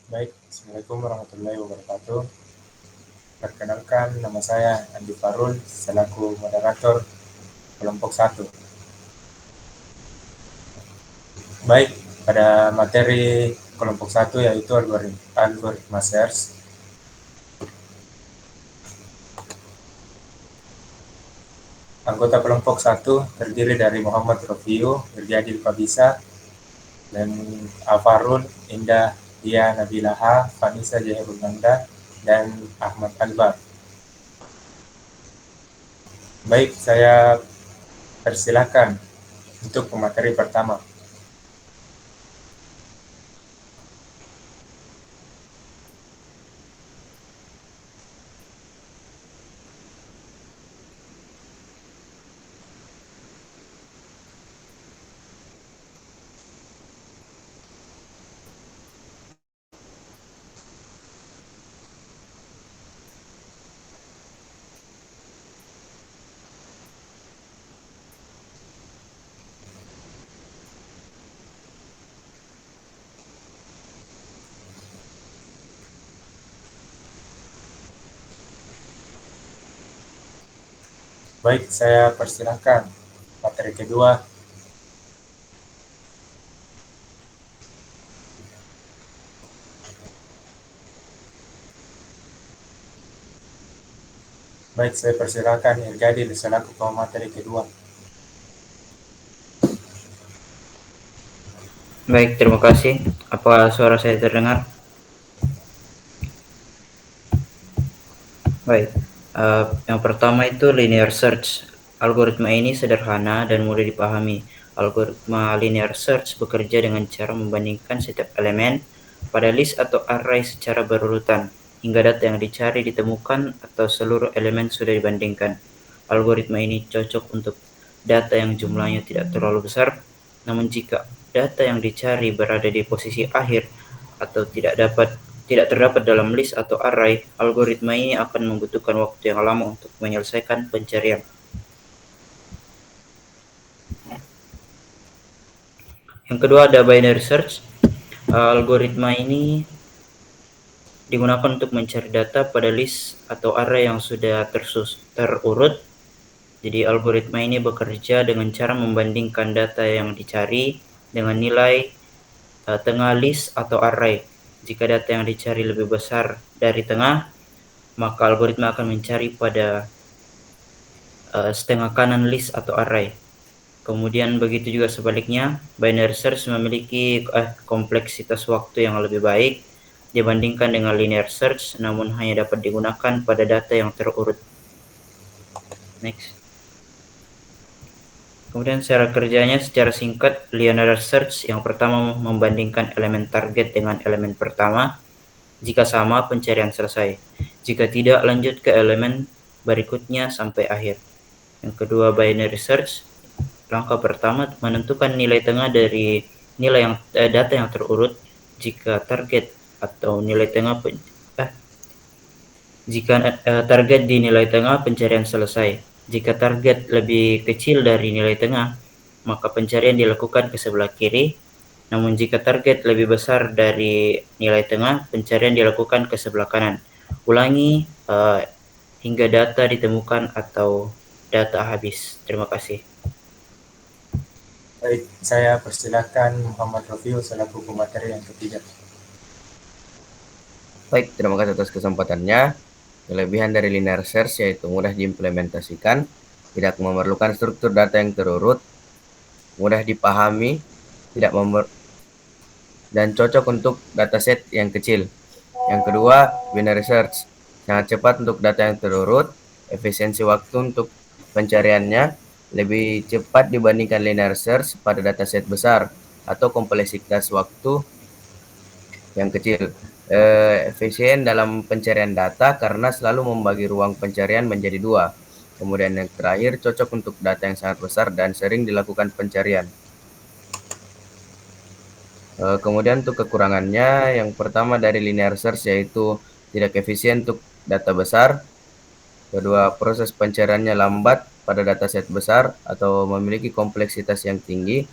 Baik, Assalamualaikum warahmatullahi wabarakatuh. Perkenalkan, nama saya Andi Farul, selaku moderator kelompok satu. Baik, pada materi kelompok satu yaitu algoritma search. Anggota kelompok satu terdiri dari Muhammad Rofiu, Irjadil Fabisa, dan Afarul, Indah Dia Nabilaha, Vanisa Jahirunanda, dan Ahmad Albar. Baik, saya persilakan untuk pemateri pertama. Baik, saya persilahkan materi kedua. Baik, saya persilahkan Irjadil selaku pemateri kedua. Baik, terima kasih. Apa suara saya terdengar? Baik. Yang pertama itu linear search. Algoritma ini sederhana dan mudah dipahami. Algoritma linear search bekerja dengan cara membandingkan setiap elemen pada list atau array secara berurutan hingga data yang dicari ditemukan atau seluruh elemen sudah dibandingkan. Algoritma ini cocok untuk data yang jumlahnya tidak terlalu besar, namun jika data yang dicari berada di posisi akhir atau tidak terdapat dalam list atau array, algoritma ini akan membutuhkan waktu yang lama untuk menyelesaikan pencarian. Yang kedua ada binary search. Algoritma ini digunakan untuk mencari data pada list atau array yang sudah terurut. Jadi algoritma ini bekerja dengan cara membandingkan data yang dicari dengan nilai tengah list atau array. Jika data yang dicari lebih besar dari tengah, maka algoritma akan mencari pada setengah kanan list atau array. Kemudian begitu juga sebaliknya, binary search memiliki kompleksitas waktu yang lebih baik dibandingkan dengan linear search, namun hanya dapat digunakan pada data yang terurut. Next. Kemudian cara kerjanya secara singkat, linear search yang pertama membandingkan elemen target dengan elemen pertama. Jika sama, pencarian selesai. Jika tidak, lanjut ke elemen berikutnya sampai akhir. Yang kedua, binary search. Langkah pertama, menentukan nilai tengah dari data yang terurut. Jika target atau nilai tengah target di nilai tengah, pencarian selesai. Jika target lebih kecil dari nilai tengah, maka pencarian dilakukan ke sebelah kiri. Namun jika target lebih besar dari nilai tengah, pencarian dilakukan ke sebelah kanan. Ulangi hingga data ditemukan atau data habis. Terima kasih. Baik, saya persilakan Muhammad Rofiu selaku pemateri yang ketiga. Baik, terima kasih atas kesempatannya. Kelebihan dari linear search yaitu mudah diimplementasikan, tidak memerlukan struktur data yang terurut, mudah dipahami, dan cocok untuk dataset yang kecil. Yang kedua, binary search. Sangat cepat untuk data yang terurut, efisiensi waktu untuk pencariannya lebih cepat dibandingkan linear search pada dataset besar atau kompleksitas waktu yang kecil. Efisien dalam pencarian data karena selalu membagi ruang pencarian menjadi dua. Kemudian yang terakhir, cocok untuk data yang sangat besar dan sering dilakukan pencarian. Kemudian untuk kekurangannya, yang pertama dari linear search yaitu tidak efisien untuk data besar. Kedua, proses pencariannya lambat pada dataset besar atau memiliki kompleksitas yang tinggi.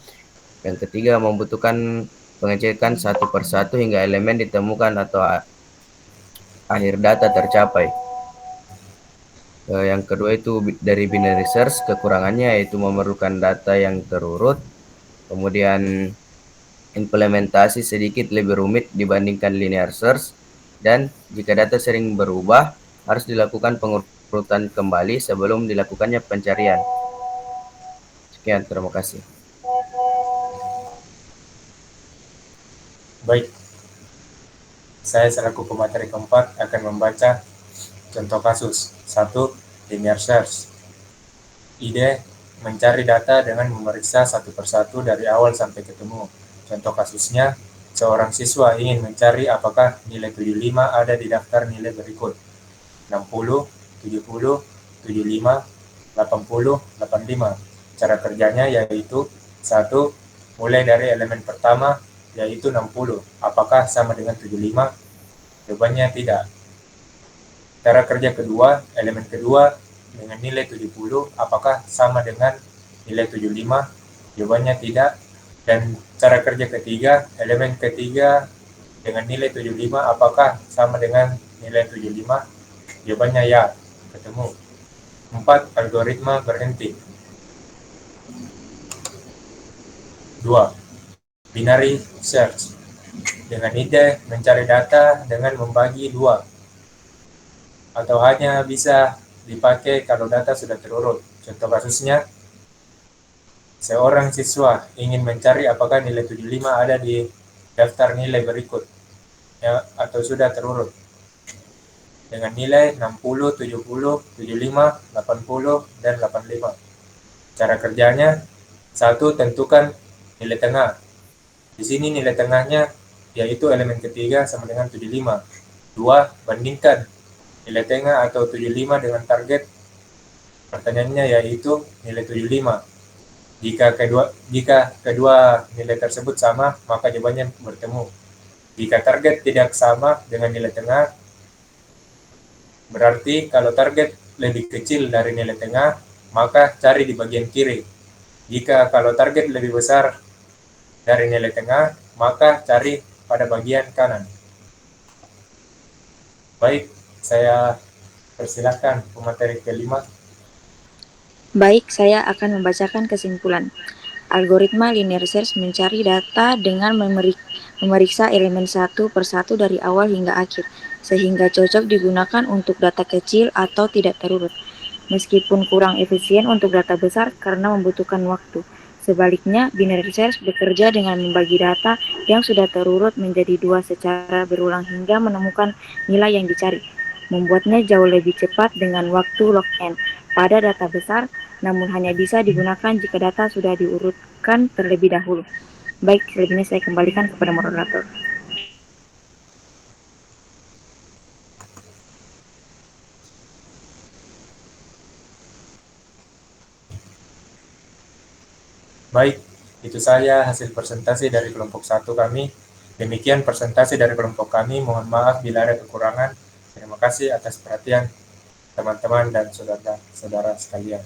Yang ketiga, membutuhkan pengecekan satu persatu hingga elemen ditemukan atau akhir data tercapai. Yang kedua itu dari binary search, kekurangannya yaitu memerlukan data yang terurut, kemudian implementasi sedikit lebih rumit dibandingkan linear search, dan jika data sering berubah, harus dilakukan pengurutan kembali sebelum dilakukannya pencarian. Sekian, terima kasih. Baik, saya selaku pemateri keempat akan membaca contoh kasus. 1. Linear search. Ide mencari data dengan memeriksa satu persatu dari awal sampai ketemu. Contoh kasusnya, seorang siswa ingin mencari apakah nilai 75 ada di daftar nilai berikut. 60, 70, 75, 80, 85. Cara kerjanya yaitu 1. Mulai dari elemen pertama, yaitu 60. Apakah sama dengan 75? Jawabannya tidak. Cara kerja kedua, elemen kedua dengan nilai 70, apakah sama dengan nilai 75? Jawabannya tidak. Dan cara kerja ketiga, elemen ketiga dengan nilai 75, apakah sama dengan nilai 75? Jawabannya ya, ketemu. 4. Algoritma berhenti. 2. Binary search. Dengan ide mencari data dengan membagi dua, atau hanya bisa dipakai kalau data sudah terurut. Contoh kasusnya, seorang siswa ingin mencari apakah nilai 75 ada di daftar nilai berikut, ya, atau sudah terurut dengan nilai 60, 70, 75, 80, dan 85. Cara kerjanya, 1. Tentukan nilai tengah. Di sini nilai tengahnya yaitu elemen ketiga sama dengan 75. 2. Bandingkan nilai tengah atau 75 dengan target. Pertanyaannya yaitu nilai 75. Jika kedua nilai tersebut sama, maka jawabannya bertemu. Jika target tidak sama dengan nilai tengah, berarti kalau target lebih kecil dari nilai tengah, maka cari di bagian kiri. Jika kalau target lebih besar dari nilai tengah, maka cari pada bagian kanan. Baik, saya persilakan pemateri kelima. Baik, saya akan membacakan kesimpulan. Algoritma linear search mencari data dengan memeriksa elemen satu persatu dari awal hingga akhir, sehingga cocok digunakan untuk data kecil atau tidak terurut, meskipun kurang efisien untuk data besar karena membutuhkan waktu. Sebaliknya, binary search bekerja dengan membagi data yang sudah terurut menjadi dua secara berulang hingga menemukan nilai yang dicari, membuatnya jauh lebih cepat dengan waktu log-n pada data besar, namun hanya bisa digunakan jika data sudah diurutkan terlebih dahulu. Baik, selebihnya saya kembalikan kepada moderator. Baik, itu saja hasil presentasi dari kelompok 1 kami. Demikian presentasi dari kelompok kami. Mohon maaf bila ada kekurangan. Terima kasih atas perhatian teman-teman dan saudara-saudara sekalian.